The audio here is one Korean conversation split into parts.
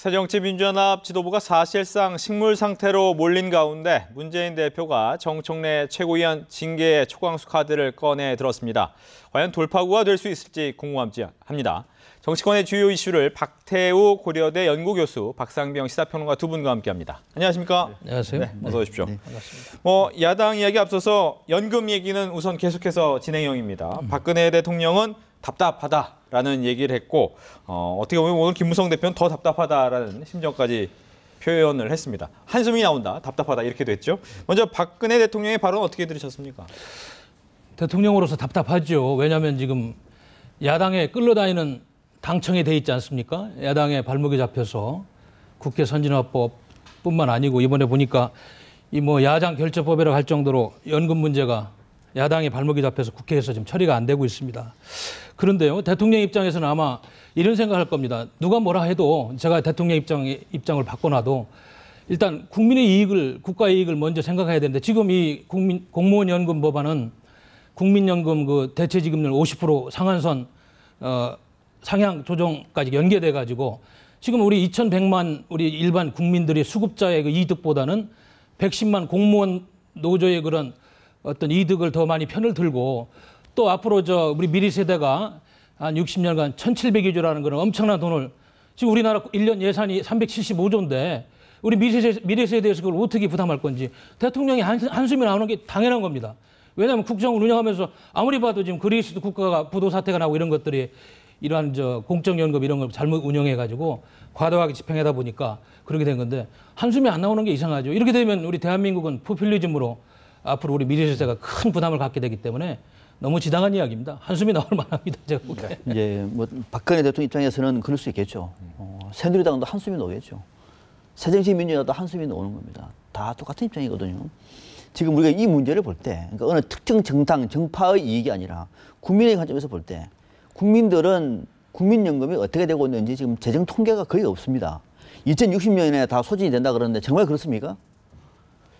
새정치민주연합 지도부가 사실상 식물 상태로 몰린 가운데 문재인 대표가 정청래 최고위원 징계의 초강수 카드를 꺼내 들었습니다. 과연 돌파구가 될 수 있을지 궁금합니다. 정치권의 주요 이슈를 박태우 고려대 연구교수, 박상병 시사평론가 두 분과 함께합니다. 안녕하십니까? 네, 안녕하세요. 네, 어서 오십시오. 네, 반갑습니다. 야당 이야기 앞서서 연금 얘기는 우선 계속해서 진행형입니다. 박근혜 대통령은 답답하다라는 얘기를 했고 어떻게 보면 오늘 김무성 대표는 더 답답하다라는 심정까지 표현을 했습니다. 한숨이 나온다, 답답하다 이렇게도 했죠. 먼저 박근혜 대통령의 발언 어떻게 들으셨습니까? 대통령으로서 답답하죠. 왜냐하면 지금 야당에 끌려다니는 당청이 돼 있지 않습니까? 야당의 발목이 잡혀서 국회 선진화법뿐만 아니고 이번에 보니까 이 야당 결재법이라고 할 정도로 연금 문제가 야당의 발목이 잡혀서 국회에서 지금 처리가 안 되고 있습니다. 그런데요, 대통령 입장에서는 아마 이런 생각할 겁니다. 누가 뭐라 해도 제가 대통령 입장을 바꿔놔도 일단 국민의 이익을, 국가의 이익을 먼저 생각해야 되는데 지금 이 공무원 연금 법안은 국민연금 그 대체지급률 50% 상한선 상향 조정까지 연계돼 가지고 지금 우리 2,100만 우리 일반 국민들이 수급자의 그 이득보다는 110만 공무원 노조의 그런 어떤 이득을 더 많이 편을 들고 또 앞으로 우리 미래 세대가 한 60년간 1,700여 조라는 그런 엄청난 돈을 지금 우리나라 1년 예산이 375조인데 우리 미래 세대에서 그걸 어떻게 부담할 건지 대통령이 한숨이 나오는 게 당연한 겁니다. 왜냐하면 국정을 운영하면서 아무리 봐도 지금 그리스도 국가가 부도 사태가 나고 이런 것들이 이러한 공적연금 이런 걸 잘못 운영해가지고 과도하게 집행하다 보니까 그렇게 된 건데 한숨이 안 나오는 게 이상하죠. 이렇게 되면 우리 대한민국은 포퓰리즘으로 앞으로 우리 미래 세대가 큰 부담을 갖게 되기 때문에 너무 지당한 이야기입니다. 한숨이 나올 만합니다. 제가 보기에. 이제 박근혜 대통령 입장에서는 그럴 수 있겠죠. 새누리당도 한숨이 나오겠죠. 새정치민주연합도 한숨이 나오는 겁니다. 다 똑같은 입장이거든요. 지금 우리가 이 문제를 볼 때, 그러니까 어느 특정 정당, 정파의 이익이 아니라 국민의 관점에서 볼 때, 국민들은 국민연금이 어떻게 되고 있는지 지금 재정 통계가 거의 없습니다. 2060년에 다 소진이 된다 그러는데 정말 그렇습니까?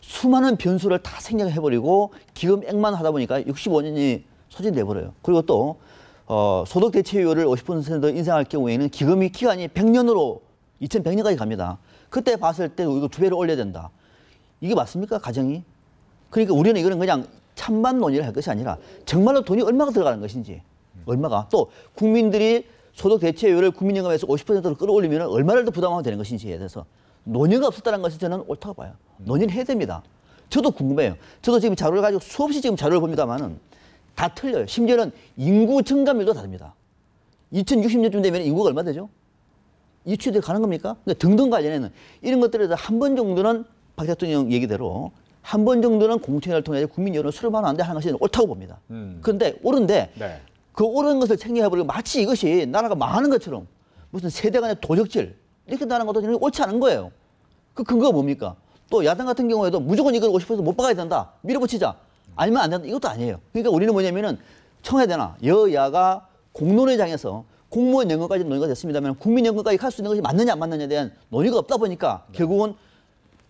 수많은 변수를 다 생략해버리고 기금액만 하다 보니까 65년이 소진돼버려요. 그리고 또 소득 대체율을 50% 인상할 경우에는 기금이 기간이 100년으로 2100년까지 갑니다. 그때 봤을 때 이거 2배로 올려야 된다. 이게 맞습니까? 가정이? 그러니까 우리는 이거는 그냥 찬반 논의를 할 것이 아니라 정말로 돈이 얼마가 들어가는 것인지 얼마가 또 국민들이 소득 대체율을 국민연금에서 50%로 끌어올리면 얼마를 더 부담하면 되는 것인지에 대해서 논의가 없었다는 것이 저는 옳다고 봐요. 논의는 해야 됩니다. 저도 궁금해요. 저도 지금 자료를 가지고 수없이 지금 자료를 봅니다만은 다 틀려요. 심지어는 인구 증가율도 다릅니다. 2060년쯤 되면 인구가 얼마 되죠? 이 추이대로 가는 겁니까? 그러니까 등등 관련해는 이런 것들에 대해서 한 번 정도는 박 대통령 얘기대로 한 번 정도는 공청회를 통해 국민 여론을 수렴하면 안 돼 하는 것이 옳다고 봅니다. 그런데 옳은데 네. 그 옳은 것을 챙겨버리고 마치 이것이 나라가 망하는 것처럼 무슨 세대 간의 도적질 이렇게 나는 것도 옳지 않은 거예요. 그 근거가 뭡니까? 또 야당 같은 경우에도 무조건 이걸 50% 못 박아야 된다. 밀어붙이자. 아니면 안 된다. 이것도 아니에요. 그러니까 우리는 뭐냐면은 청와대나 여야가 공론회장에서 공무원 연금까지 논의가 됐습니다만 국민연금까지 갈 수 있는 것이 맞느냐 안 맞느냐에 대한 논의가 없다 보니까 결국은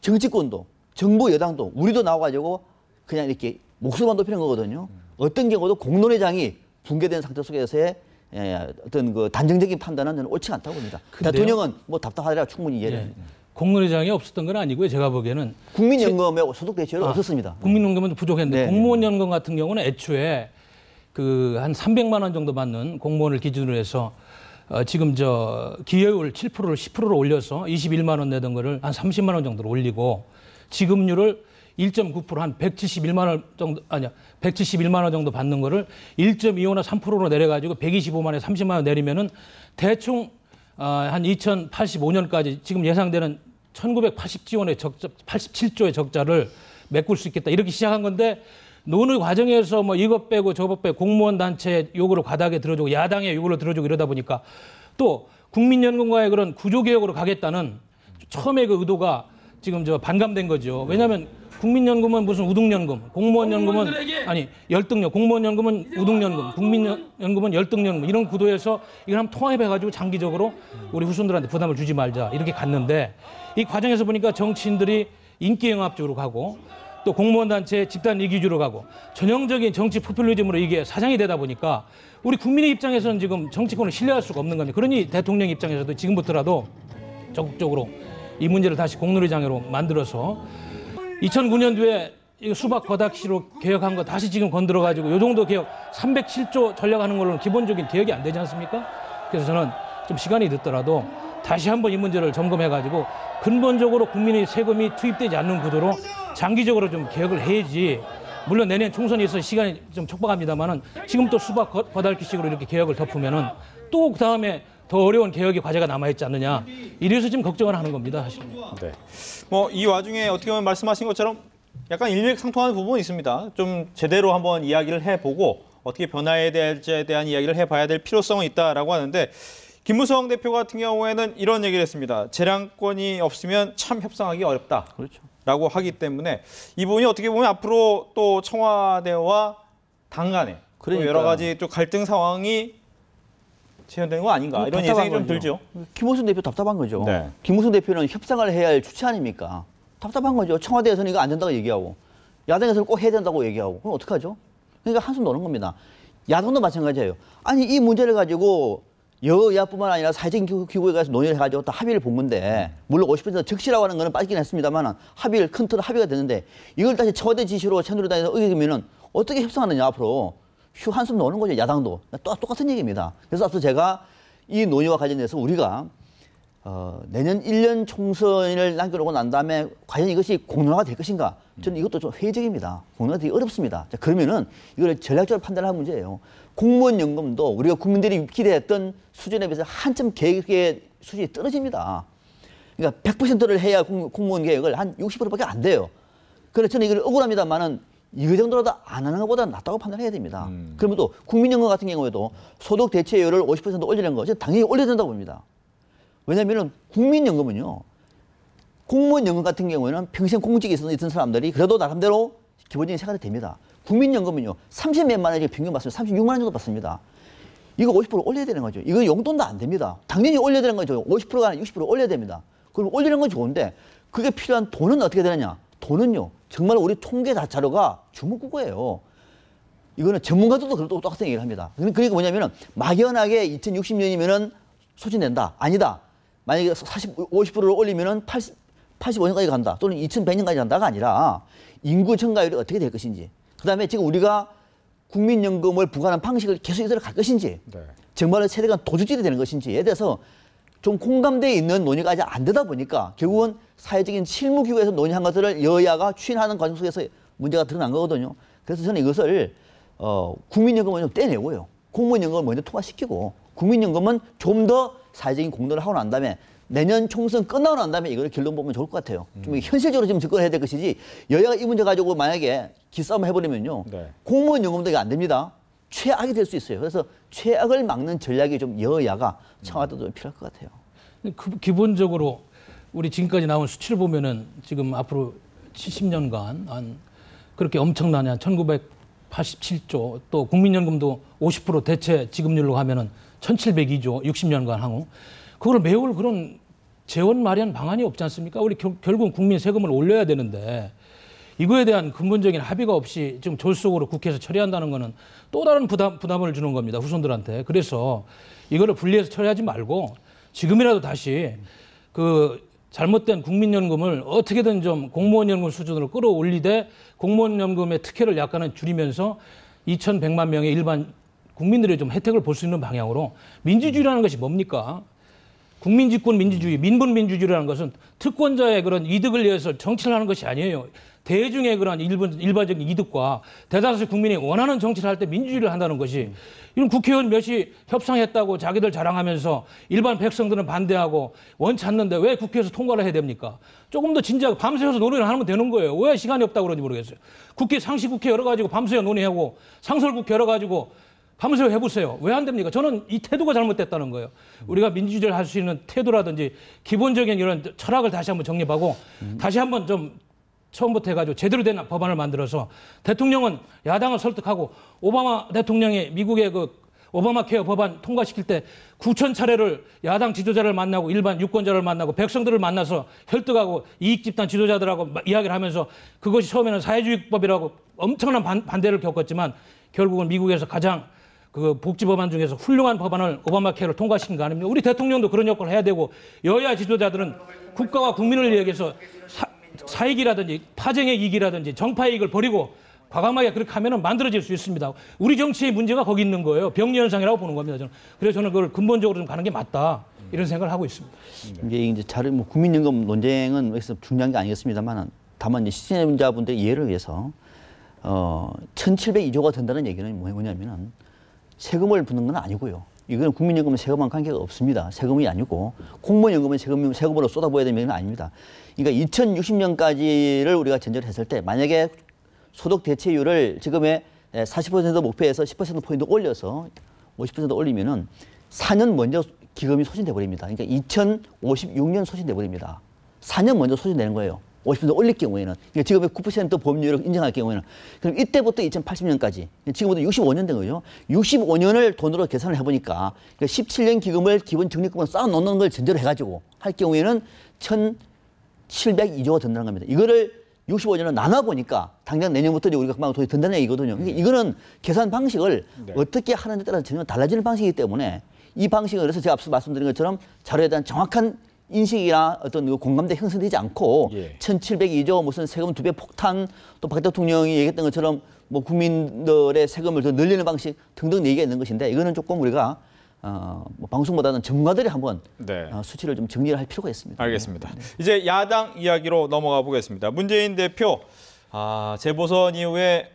정치권도 정부 여당도 우리도 나와가지고 그냥 이렇게 목소리만 높이는 거거든요. 어떤 경우도 공론회장이 붕괴된 상태 속에서의 어떤 그 단정적인 판단은 저는 옳지 않다고 봅니다. 근데요? 대통령은 답답하더라 충분히 이해를 예. 합니다. 공론회장이 없었던 건 아니고요. 제가 보기에는 국민연금에 소득 대체율은 없었습니다. 국민연금은 부족했는데 네. 공무원연금 같은 경우는 애초에 한 300만 원 정도 받는 공무원을 기준으로 해서 지금 기여율 7%를 10%로 올려서 21만 원 내던 거를 한 30만 원 정도로 올리고 지급률을 1.9% 한 171만 원 정도 171만 원 정도 받는 거를 1.25나 3%로 내려가지고 125만에 30만 원 내리면은 대충 한 2085년까지 지금 예상되는 1980지원의 적자, 87조의 적자를 메꿀 수 있겠다 이렇게 시작한 건데 논의 과정에서 이것 빼고 저것 빼고 공무원 단체 요구를 과다하게 들어주고 야당의 요구를 들어주고 이러다 보니까 또 국민연금과의 그런 구조개혁으로 가겠다는 처음에 그 의도가 지금 반감된 거죠. 왜냐하면 국민연금은 무슨 우등연금, 공무원연금은 열등연금, 공무원연금은 우등연금, 국민연금은 열등연금 이런 구도에서 이걸 한번 통합해가지고 장기적으로 우리 후손들한테 부담을 주지 말자 이렇게 갔는데 이 과정에서 보니까 정치인들이 인기영합 쪽으로 가고 또 공무원 단체 집단 이기주로 가고 전형적인 정치 포퓰리즘으로 이게 사장이 되다 보니까 우리 국민의 입장에서는 지금 정치권을 신뢰할 수가 없는 겁니다. 그러니 대통령 입장에서도 지금부터라도 적극적으로 이 문제를 다시 공론의 장애로 만들어서 2009년도에 수박 거닥시로 개혁한 거 다시 지금 건드려가지고 요 정도 개혁 307조 전략하는 걸로는 기본적인 개혁이 안 되지 않습니까? 그래서 저는 좀 시간이 늦더라도 다시 한번 이 문제를 점검해가지고 근본적으로 국민의 세금이 투입되지 않는 구조로 장기적으로 좀 개혁을 해야지. 물론 내년 총선이 있어서 시간이 좀 촉박합니다만은 지금 또 수박 거달기식으로 이렇게 개혁을 덮으면은 또 그 다음에 더 어려운 개혁의 과제가 남아있지 않느냐. 이래서 지금 걱정을 하는 겁니다, 사실은. 네. 뭐 이 와중에 어떻게 보면 말씀하신 것처럼 약간 일맥상통하는 부분이 있습니다. 좀 제대로 한번 이야기를 해보고 어떻게 변화해야 될지에 대한 이야기를 해봐야 될 필요성은 있다라고 하는데 김무성 대표 같은 경우에는 이런 얘기를 했습니다. 재량권이 없으면 참 협상하기 어렵다. 그렇죠. 라고 하기 때문에 이 부분이 어떻게 보면 앞으로 또 청와대와 당 간에 또 여러 가지 또 갈등 상황이 재현되는 거 아닌가 이런 예상이 좀 들죠. 김무성 대표 답답한 거죠. 네. 김무성 대표는 협상을 해야 할 주체 아닙니까? 답답한 거죠. 청와대에서는 이거 안 된다고 얘기하고 야당에서는 꼭 해야 된다고 얘기하고 그럼 어떡하죠? 그러니까 한숨 노는 겁니다. 야당도 마찬가지예요. 아니 이 문제를 가지고 여야뿐만 아니라 사회적인 기구에 가서 논의를 해가지고 또 합의를 본 건데 물론 50% 적시라고 하는 거는 빠지긴 했습니다만 합의를 큰 틀 합의가 됐는데 이걸 다시 청와대 지시로 새누리당에서 의결되면은 어떻게 협상하느냐 앞으로 휴 한숨 노는 거죠. 야당도 또 똑같은 얘기입니다. 그래서 앞서 제가 이 논의와 관련해서 우리가 내년 1년 총선을 남겨놓고 난 다음에 과연 이것이 공론화가 될 것인가? 저는 이것도 좀 회의적입니다. 공론화가 되기 어렵습니다. 자, 그러면은 이걸 전략적으로 판단할 문제예요. 공무원 연금도 우리가 국민들이 기대했던 수준에 비해서 한참 계획의 수준이 떨어집니다. 그러니까 100%를 해야 공무원 계획을 한 60%밖에 안 돼요. 그래서 저는 이걸 억울합니다만은 이 정도라도 안 하는 것보다 낫다고 판단해야 됩니다. 그러면 또 국민연금 같은 경우에도 소득 대체율을 50% 올리는 거 저는 당연히 올려야 된다고 봅니다. 왜냐하면 국민연금은요. 공무원 연금 같은 경우에는 평생 공직에 있던 사람들이 그래도 나름대로 기본적인 생활이 됩니다. 국민연금은요. 30몇만 원이 평균 받습니다. 36만 원 정도 받습니다. 이거 50% 올려야 되는 거죠. 이거 용돈도 안 됩니다. 당연히 올려야 되는 거죠. 50%가 아니라 60% 올려야 됩니다. 그럼 올리는 건 좋은데 그게 필요한 돈은 어떻게 되느냐. 돈은요. 정말 우리 통계 자료가 주먹구구예요. 이거는 전문가들도 그래도 똑같은 얘기를 합니다. 그러니까 뭐냐면은 막연하게 2060년이면은 소진된다. 아니다. 만약에 50%를 올리면은 85년까지 간다. 또는 2100년까지 간다가 아니라 인구 증가율이 어떻게 될 것인지. 그다음에 지금 우리가 국민연금을 부과하는 방식을 계속 이대로 갈 것인지. 네. 정말 세대 간 도주질이 되는 것인지에 대해서 좀 공감대에 있는 논의가 아직 안 되다 보니까 결국은 사회적인 실무기구에서 논의한 것들을 여야가 추인하는 과정 속에서 문제가 드러난 거거든요. 그래서 저는 이것을 국민연금을 좀 떼내고요. 공무원연금을 먼저 통과시키고 국민연금은 좀 더 사회적인 공론을 하고 난 다음에 내년 총선 끝나고 난 다음에 이걸 결론 보면 좋을 것 같아요. 좀 현실적으로 좀 접근해야 될 것이지 여야가 이 문제 가지고 만약에 기싸움 해버리면요. 네. 공무원연금도 이거 안 됩니다. 최악이 될 수 있어요. 그래서 최악을 막는 전략이 좀 여야가 청와대도 필요할 것 같아요. 기본적으로 우리 지금까지 나온 수치를 보면은 지금 앞으로 70년간 한 그렇게 엄청나냐 1987조 또 국민연금도 50% 대체 지급률로 하면은 1702조 60년간 하고 그걸 메울 그런 재원 마련 방안이 없지 않습니까? 우리 결국은 국민 세금을 올려야 되는데 이거에 대한 근본적인 합의가 없이 지금 졸속으로 국회에서 처리한다는 거는 또 다른 부담을 주는 겁니다. 후손들한테. 그래서 이거를 분리해서 처리하지 말고 지금이라도 다시 그 잘못된 국민연금을 어떻게든 좀 공무원연금 수준으로 끌어올리되 공무원연금의 특혜를 약간은 줄이면서 2,100만 명의 일반 국민들이 좀 혜택을 볼 수 있는 방향으로 민주주의라는 것이 뭡니까? 국민집권 민주주의, 민분민주주의라는 것은 특권자의 그런 이득을 위해서 정치를 하는 것이 아니에요. 대중의 그런 일반적인 이득과 대다수 국민이 원하는 정치를 할 때 민주주의를 한다는 것이 이런 국회의원 몇이 협상했다고 자기들 자랑하면서 일반 백성들은 반대하고 원치 않는데 왜 국회에서 통과를 해야 됩니까? 조금 더 진지하게 밤새워서 논의를 하면 되는 거예요. 왜 시간이 없다고 그런지 모르겠어요. 국회 상시국회 열어가지고 밤새워 논의하고 상설국회 열어가지고 밤새워 해보세요. 왜 안 됩니까? 저는 이 태도가 잘못됐다는 거예요. 우리가 민주주의를 할 수 있는 태도라든지 기본적인 이런 철학을 다시 한번 정립하고 다시 한번 좀 처음부터 해가지고 제대로 된 법안을 만들어서 대통령은 야당을 설득하고 오바마 대통령이 미국의 그 오바마 케어 법안 통과시킬 때 9,000차례를 야당 지도자를 만나고 일반 유권자를 만나고 백성들을 만나서 혈득하고 이익집단 지도자들하고 이야기를 하면서 그것이 처음에는 사회주의법이라고 엄청난 반대를 겪었지만 결국은 미국에서 가장 그 복지 법안 중에서 훌륭한 법안을 오바마 케어를 통과시킨 거 아닙니까? 우리 대통령도 그런 역할을 해야 되고 여야 지도자들은 국가와 국민을 위해서 사익이라든지 파생의 이익이라든지 정파의 이익을 버리고 과감하게 그렇게 하면 만들어질 수 있습니다. 우리 정치의 문제가 거기 있는 거예요. 병리 현상이라고 보는 겁니다. 저는. 그래서 저는 그걸 근본적으로 좀 가는 게 맞다 이런 생각을 하고 있습니다. 이제 뭐 국민연금 논쟁은 여기서 중요한 게 아니겠습니다만 다만 이제 시청자분들의 이해를 위해서 1,702조가 된다는 얘기는 뭐냐면은 세금을 붓는 건 아니고요. 이거는 국민연금은 세금과 관계가 없습니다. 세금이 아니고 공무원연금은 세금으로 쏟아부어야 되는 건 아닙니다. 그러니까 2060년까지를 우리가 전제를 했을 때 만약에 소득 대체율을 지금의 40% 목표에서 10%포인트 올려서 50% 올리면은 4년 먼저 기금이 소진돼 버립니다. 그러니까 2056년 소진돼 버립니다. 4년 먼저 소진되는 거예요. 50% 올릴 경우에는. 그러니까 지금의 9% 보험료를 인정할 경우에는. 그럼 이때부터 2080년까지. 지금부터 65년 된 거죠. 65년을 돈으로 계산을 해보니까 그러니까 17년 기금을 기본 적립금으로 쌓아놓는 걸 전제로 해가지고 할 경우에는 1,702조가 든다는 겁니다. 이거를 65년을 나눠보니까 당장 내년부터 우리가 금방 돈이 든다는 얘기거든요. 그러니까 이거는 계산 방식을 어떻게 하는지에 따라서 전혀 달라지는 방식이기 때문에 이 방식은 그래서 제가 앞서 말씀드린 것처럼 자료에 대한 정확한 인식이나 어떤 공감대 형성되지 않고 1,702조 무슨 세금 2배 폭탄 또 박 대통령이 얘기했던 것처럼 뭐 국민들의 세금을 더 늘리는 방식 등등 얘기가 있는 것인데 이거는 조금 우리가 뭐 방송보다는 전문가들이 한번 수치를 좀 정리를 할 필요가 있습니다. 알겠습니다. 이제 야당 이야기로 넘어가 보겠습니다. 문재인 대표 재보선 이후에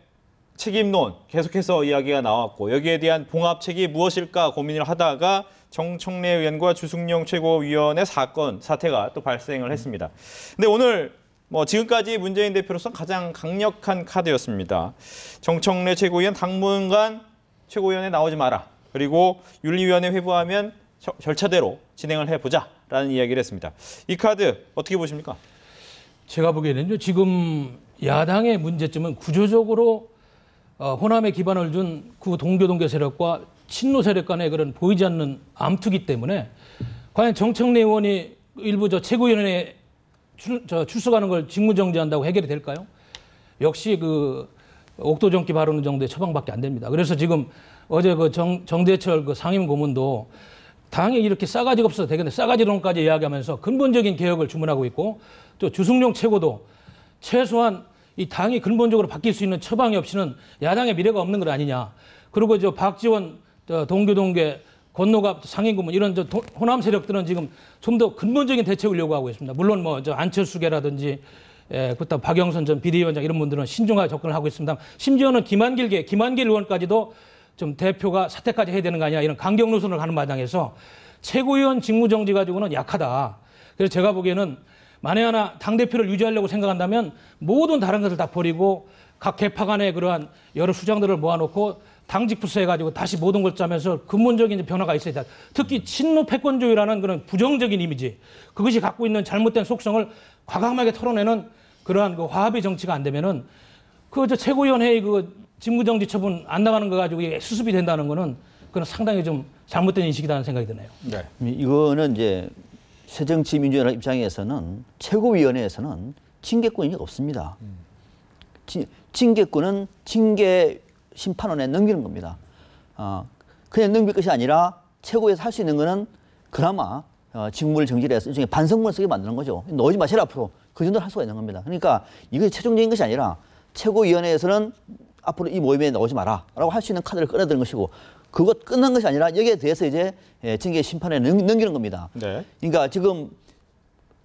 책임론 계속해서 이야기가 나왔고 여기에 대한 봉합책이 무엇일까 고민을 하다가 정청래 의원과 주승용 최고위원의 사태가 또 발생을 했습니다. 근데 오늘 뭐 지금까지 문재인 대표로서 가장 강력한 카드였습니다. 정청래 최고위원 당분간 최고위원회 나오지 마라. 그리고 윤리위원회 회부하면 절차대로 진행을 해보자라는 이야기를 했습니다. 이 카드 어떻게 보십니까? 제가 보기에는요. 지금 야당의 문제점은 구조적으로 호남에 기반을 둔 그 동교동계 세력과 친노 세력 간의 그런 보이지 않는 암투기 때문에 과연 정청래 의원이 일부 최고위원회에 출석하는 걸 직무정지한다고 해결이 될까요? 역시 그 옥도정기 바르는 정도의 처방밖에 안 됩니다. 그래서 지금 어제 그 정대철 그 상임고문도 당이 이렇게 싸가지가 없어서 되겠네. 싸가지론까지 이야기하면서 근본적인 개혁을 주문하고 있고 또 주승용 최고도 최소한 이 당이 근본적으로 바뀔 수 있는 처방이 없이는 야당의 미래가 없는 것 아니냐. 그리고 박지원 동교동계 권노갑 상임고문 이런 호남 세력들은 지금 좀 더 근본적인 대책을 요구하고 있습니다. 물론 안철수계라든지 그다음 박영선 전 비대위원장 이런 분들은 신중하게 접근을 하고 있습니다. 심지어는 김한길 의원까지도 좀 대표가 사퇴까지 해야 되는 거 아니야 이런 강경 노선을 가는 마당에서 최고위원 직무정지 가지고는 약하다. 그래서 제가 보기에는 만에 하나 당대표를 유지하려고 생각한다면 모든 다른 것을 다 버리고 각 개파 간의 그러한 여러 수장들을 모아놓고 당직 부서해가지고 다시 모든 걸 짜면서 근본적인 변화가 있어야 된다. 특히 친노 패권주의라는 그런 부정적인 이미지 그것이 갖고 있는 잘못된 속성을 과감하게 털어내는 그러한 그 화합의 정치가 안 되면은 최고위원회의 직무정지 처분 안 나가는 거 가지고 이게 수습이 된다는 거는 그건 상당히 좀 잘못된 인식이라는 생각이 드네요. 네. 이거는 이제 새정치민주연합 입장에서는 최고위원회에서는 징계권이 없습니다. 징계권은 징계 심판원에 넘기는 겁니다. 그냥 넘길 것이 아니라 최고에서 할 수 있는 거는 그나마 직무를 정지를 해서 일종의 반성문을 쓰게 만드는 거죠. 넣지 마시라 앞으로. 그 정도는 할 수가 있는 겁니다. 그러니까 이게 최종적인 것이 아니라 최고위원회에서는 앞으로 이 모임에 나오지 마라 라고 할 수 있는 카드를 끌어들이는 것이고 그것 끝난 것이 아니라 여기에 대해서 이제 징계 심판에 넘기는 겁니다. 네. 그러니까 지금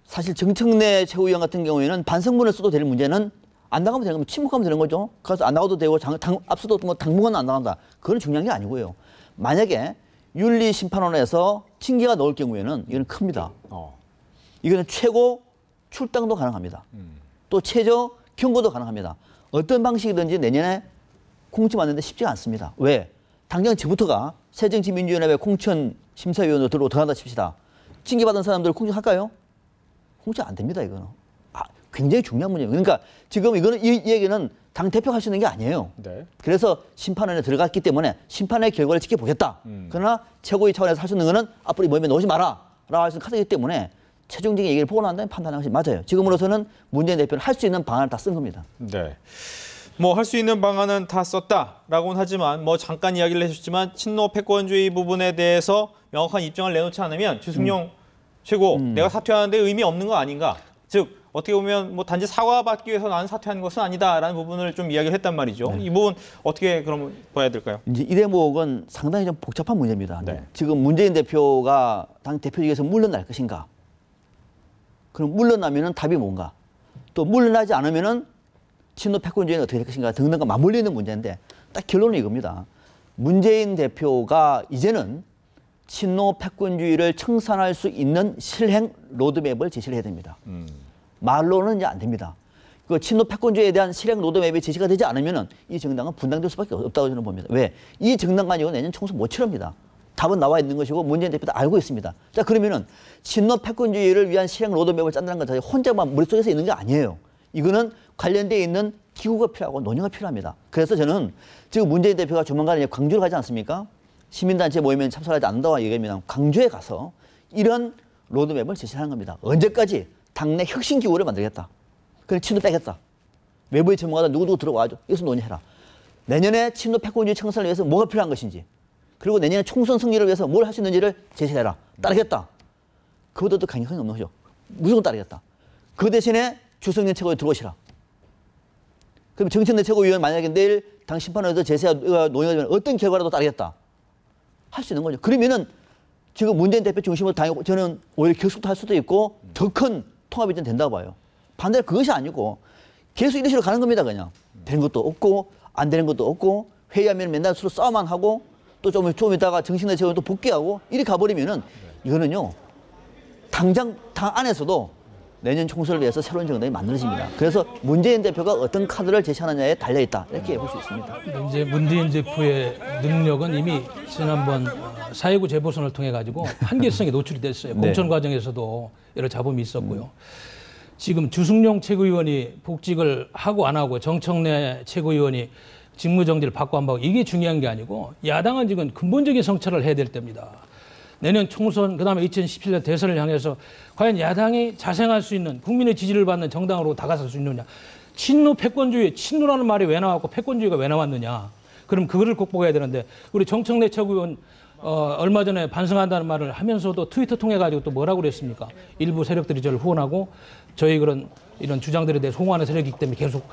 사실 정청래 최고위원 같은 경우에는 반성문을 써도 될 문제는 안 나가면 되는 겁니다. 침묵하면 되는 거죠. 그래서 안 나가도 되고 앞서도 당분간 안 나간다. 그건 중요한 게 아니고요. 만약에 윤리심판원에서 징계가 나올 경우에는 이건 큽니다. 이거는 최고 출당도 가능합니다. 또 최저 경고도 가능합니다. 어떤 방식이든지 내년에 공천 받는데 쉽지가 않습니다. 왜? 당장 지금부터가 새정치민주연합의 공천 심사위원으로 들어간다 칩시다. 징계받은 사람들 공천할까요? 공천 안 됩니다. 이거는. 굉장히 중요한 문제예요. 그러니까 지금 이거는 이 얘기는 당 대표가 할 수 있는 게 아니에요. 네. 그래서 심판원에 들어갔기 때문에 심판의 결과를 지켜보겠다. 그러나 최고위 차원에서 할 수 있는 거는 앞으로 이 모임에 넣지 마라. 라고 할 수 있는 카드이기 때문에 최종적인 얘기를 보고 난 다음에 판단하는 것이 맞아요. 지금으로서는 문재인 대표는 할 수 있는 방안을 다 쓴 겁니다. 네. 뭐 할 수 있는 방안은 다 썼다라고는 하지만 뭐 잠깐 이야기를 해주셨지만 친노 패권주의 부분에 대해서 명확한 입장을 내놓지 않으면 주승용 최고 내가 사퇴하는데 의미 없는 거 아닌가? 즉 어떻게 보면 뭐 단지 사과받기 위해서 나는 사퇴하는 것은 아니다라는 부분을 좀 이야기를 했단 말이죠. 이 부분 어떻게 그러면 봐야 될까요? 이제 이 대목은 상당히 좀 복잡한 문제입니다. 네. 지금 문재인 대표가 당 대표직에서 물러날 것인가? 그럼 물러나면은 답이 뭔가? 또 물러나지 않으면은 친노 패권주의는 어떻게 될 것인가 등등과 맞물려 있는 문제인데 딱 결론은 이겁니다. 문재인 대표가 이제는 친노 패권주의를 청산할 수 있는 실행 로드맵을 제시를 해야 됩니다. 말로는 이제 안 됩니다. 그 친노 패권주의에 대한 실행 로드맵이 제시가 되지 않으면은 이 정당은 분당될 수밖에 없다고 저는 봅니다. 왜? 이 정당 가지고 내년 총선 못 치릅니다. 답은 나와 있는 것이고 문재인 대표도 알고 있습니다. 자, 그러면은 친노 패권주의를 위한 실행 로드맵을 짠다는 것 자체 혼자만 머릿속에서 있는 게 아니에요. 이거는 관련되어 있는 기구가 필요하고 논의가 필요합니다. 그래서 저는 지금 문재인 대표가 조만간 이제 광주를 가지 않습니까? 시민단체 모임에 참석하지 않는다고 얘기하면 광주에 가서 이런 로드맵을 제시하는 겁니다. 언제까지 당내 혁신 기구를 만들겠다. 그래 친노 빼겠다. 외부의 전문가들 누구누구 들어와줘. 이것을 논의해라. 내년에 친노 패권주의 청산을 위해서 뭐가 필요한 것인지 그리고 내년에 총선 승리를 위해서 뭘 할 수 있는지를 제시해라. 따르겠다. 그보다도 강력한 게 없는 거죠. 무조건 따르겠다. 그 대신에 주성년 최고에 들어오시라. 그럼 정책내 최고위원 만약에 내일 당 심판원에서 제시가 논의가 되면 어떤 결과라도 따르겠다. 할 수 있는 거죠. 그러면은 지금 문재인 대표 중심으로 당하고 저는 오히려 결속도 할 수도 있고 더 큰 통합이 좀 된다고 봐요. 반대로 그것이 아니고 계속 이런 식으로 가는 겁니다. 그냥. 되는 것도 없고 안 되는 것도 없고 회의하면 맨날 서로 싸움만 하고 또 좀 있다가 정신내 최고위원 또 복귀하고 이렇게 가버리면은 이거는요. 당장 당 안에서도 내년 총선을 위해서 새로운 정당이 만들어집니다. 그래서 문재인 대표가 어떤 카드를 제시하느냐에 달려있다. 이렇게 볼 수 있습니다. 이제 문재인 대표의 능력은 이미 지난번 4.19 재보선을 통해 가지고 한계성에 노출이 됐어요. 네. 공천 과정에서도 여러 잡음이 있었고요. 지금 주승용 최고위원이 복직을 하고 안 하고 정청래 최고위원이 직무정지를 받고 안 받고 이게 중요한 게 아니고 야당은 지금 근본적인 성찰을 해야 될 때입니다. 내년 총선 그다음에 2017년 대선을 향해서 과연 야당이 자생할 수 있는 국민의 지지를 받는 정당으로 다가설 수 있느냐. 친노 패권주의, 친노라는 말이 왜 나왔고 패권주의가 왜 나왔느냐. 그럼 그거를 극복해야 되는데 우리 정청래 최고위원 얼마 전에 반성한다는 말을 하면서도 트위터 통해 가지고 또 뭐라고 그랬습니까? 일부 세력들이 저를 후원하고 저희 이런 주장들에 대해 송호하는 세력이기 때문에 계속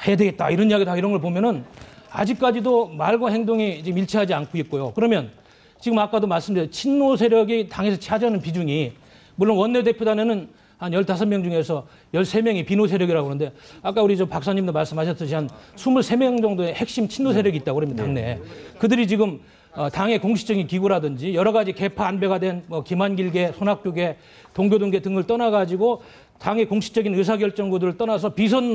해야 되겠다 이런 이야기다 이런 걸 보면은 아직까지도 말과 행동이 지금 일치하지 않고 있고요. 그러면 지금 아까도 말씀드린 친노 세력이 당에서 차지하는 비중이 물론 원내대표단에는 한 15명 중에서 13명이 비노 세력이라고 그러는데 아까 우리 저 박사님도 말씀하셨듯이 한 23명 정도의 핵심 친노 세력이 있다고 그럽니다. 당내에. 그들이 지금 당의 공식적인 기구라든지 여러 가지 계파 안배가 된 뭐 김한길계, 손학규계, 동교동계 등을 떠나가지고 당의 공식적인 의사결정구들을 떠나서 비선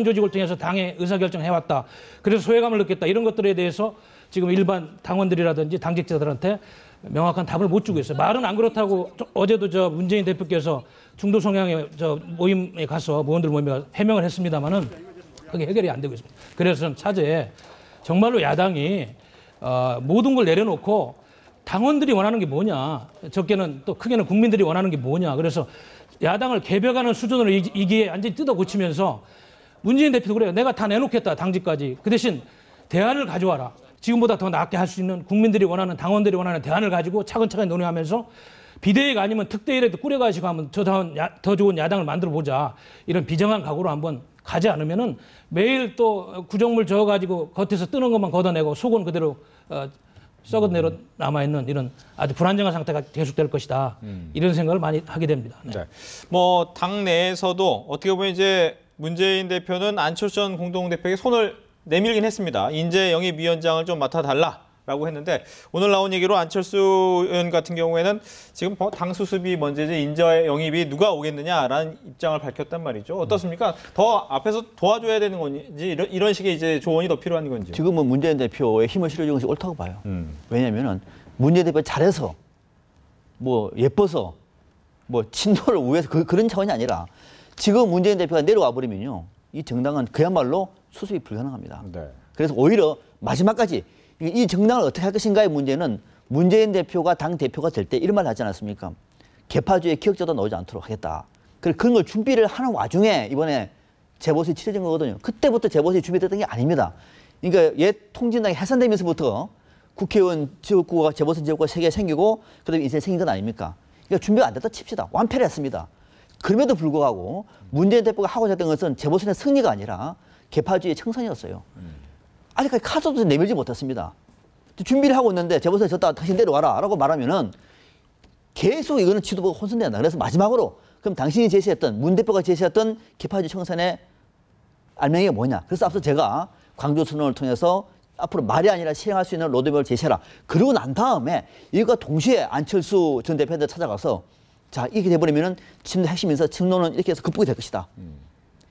조직을 통해서 당의 의사결정을 해왔다. 그래서 소외감을 느꼈다. 이런 것들에 대해서 지금 일반 당원들이라든지 당직자들한테 명확한 답을 못 주고 있어요. 말은 안 그렇다고 어제도 문재인 대표께서 중도 성향의 모임에 가서 모원들 모임에 가서 해명을 했습니다마는 그게 해결이 안 되고 있습니다. 그래서 저는 차제에 정말로 야당이 모든 걸 내려놓고 당원들이 원하는 게 뭐냐, 적게는 또 크게는 국민들이 원하는 게 뭐냐. 그래서 야당을 개벽하는 수준으로 이게 완전히 뜯어 고치면서 문재인 대표도 그래요. 내가 다 내놓겠다 당직까지. 그 대신 대안을 가져와라. 지금보다 더 낫게 할 수 있는 국민들이 원하는 당원들이 원하는 대안을 가지고 차근차근 논의하면서 비대위가 아니면 특대위라도 꾸려가지고 한번 더 좋은 야당을 만들어 보자. 이런 비정한 각오로 한번 가지 않으면은 매일 또 구정물 저어가지고 겉에서 뜨는 것만 걷어내고 속은 그대로 썩은 대로 남아있는 이런 아주 불안정한 상태가 계속될 것이다. 이런 생각을 많이 하게 됩니다. 네. 네. 뭐 당내에서도 어떻게 보면 이제 문재인 대표는 안철수 전 공동대표에게 손을 내밀긴 했습니다. 인재 영입위원장을 좀 맡아달라라고 했는데 오늘 나온 얘기로 안철수 의원 같은 경우에는 지금 당 수습이 먼저지 인재 영입이 누가 오겠느냐라는 입장을 밝혔단 말이죠. 어떻습니까? 더 앞에서 도와줘야 되는 건지 이런 식의 이제 조언이 더 필요한 건지. 지금은 문재인 대표의 힘을 실어주는 것이 옳다고 봐요. 왜냐하면은 문재인 대표 잘해서 뭐 예뻐서 뭐 친노를 위해서 그런 차원이 아니라 지금 문재인 대표가 내려와 버리면요. 이 정당은 그야말로 수습이 불가능합니다. 네. 그래서 오히려 마지막까지 이 정당을 어떻게 할 것인가의 문제는 문재인 대표가 당 대표가 될 때 이런 말 하지 않았습니까? 개파주의 기억자도 나오지 않도록 하겠다. 그런 걸 준비를 하는 와중에 이번에 재보선이 치러진 거거든요. 그때부터 재보선이 준비됐던 게 아닙니다. 그러니까 옛 통진당이 해산되면서부터 국회의원 지역구가 재보선 지역구가 3개 생기고 그다음에 이제 생긴 건 아닙니까? 그러니까 준비가 안 됐다 칩시다. 완패를 했습니다. 그럼에도 불구하고 문재인 대표가 하고자 했던 것은 재보선의 승리가 아니라 개파주의 청산이었어요. 아직까지 카드도 내밀지 못했습니다. 준비를 하고 있는데 재보선에 졌다가 당신 내려와라 라고 말하면은 계속 이거는 지도부가 혼선된다. 그래서 마지막으로 그럼 당신이 제시했던 문 대표가 제시했던 개파주의 청산의 알맹이가 뭐냐. 그래서 앞서 제가 광주 선언을 통해서 앞으로 말이 아니라 실행할 수 있는 로드맵을 제시해라. 그러고 난 다음에 이것과 동시에 안철수 전 대표한테 찾아가서 자 이렇게 돼버리면은 지금도 핵심 인사 측론은 이렇게 해서 극복이 될 것이다.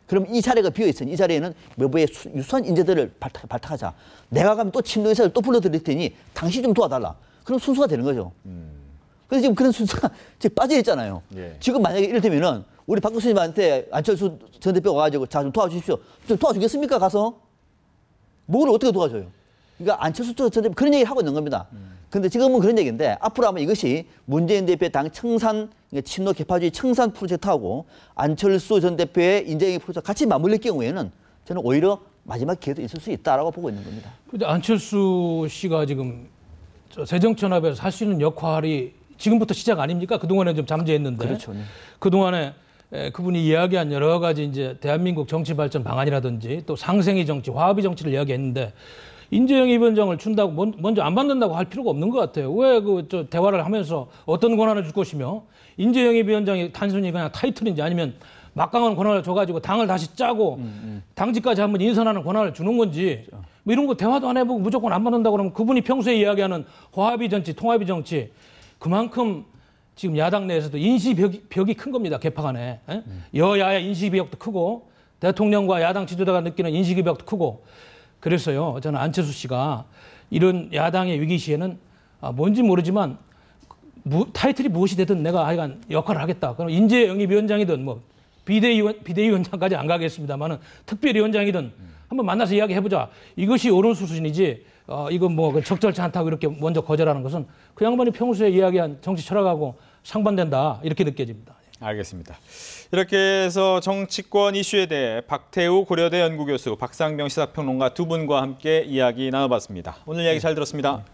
그럼 이 자리가 비어있으니 이 자리에는 외부의 유수한 인재들을 발탁하자. 내가 가면 또 친노 인사를 또 불러들일 테니 당신 좀 도와달라. 그럼 순수가 되는 거죠. 그래서 지금 그런 순수가 지금 빠져있잖아요. 예. 지금 만약에 이를테면은 우리 박 교수님한테 안철수 전 대표가 와가지고 자 좀 도와주십시오. 좀 도와주겠습니까? 가서? 뭘 어떻게 도와줘요? 그러니까 안철수 전 대표 그런 얘기를 하고 있는 겁니다. 근데 지금은 그런 얘기인데 앞으로 아마 이것이 문재인 대표의 당 청산, 그러니까 친노 개파주의 청산 프로젝트하고 안철수 전 대표의 인재영입 프로젝트 같이 맞물릴 경우에는 저는 오히려 마지막 기회도 있을 수 있다라고 보고 있는 겁니다. 근데 안철수 씨가 지금 저 새정치연합에서 할 수 있는 역할이 지금부터 시작 아닙니까? 그동안에 좀 잠재했는데. 그렇죠. 네. 그동안에 그분이 이야기한 여러 가지 이제 대한민국 정치 발전 방안이라든지 또 상생의 정치, 화합의 정치를 이야기했는데 인재영입 위원장을 준다고 먼저 안 받는다고 할 필요가 없는 것 같아요. 왜 저 대화를 하면서 어떤 권한을 줄 것이며 인재영입 위원장이 단순히 그냥 타이틀인지 아니면 막강한 권한을 줘가지고 당을 다시 짜고 당직까지 한번 인선하는 권한을 주는 건지 뭐 이런 거 대화도 안 해보고 무조건 안 받는다고 그러면 그분이 평소에 이야기하는 화합의 정치, 통합의 정치 그만큼 지금 야당 내에서도 인식벽이 큰 겁니다. 개파 간에. 여야의 인식벽도 크고 대통령과 야당 지도자가 느끼는 인식벽도 크고 그래서요. 저는 안철수 씨가 이런 야당의 위기 시에는 뭔지 모르지만 타이틀이 무엇이 되든 내가 하여간 역할을 하겠다. 그럼 인재영입위원장이든 뭐 비대위원장까지 안 가겠습니다만은 특별위원장이든 한번 만나서 이야기해보자. 이것이 옳은 수순이지. 이건 뭐 적절치 않다고 이렇게 먼저 거절하는 것은 그 양반이 평소에 이야기한 정치 철학하고 상반된다 이렇게 느껴집니다. 알겠습니다. 이렇게 해서 정치권 이슈에 대해 박태우 고려대 연구교수, 박상병 시사평론가 두 분과 함께 이야기 나눠봤습니다. 오늘 이야기 잘 들었습니다.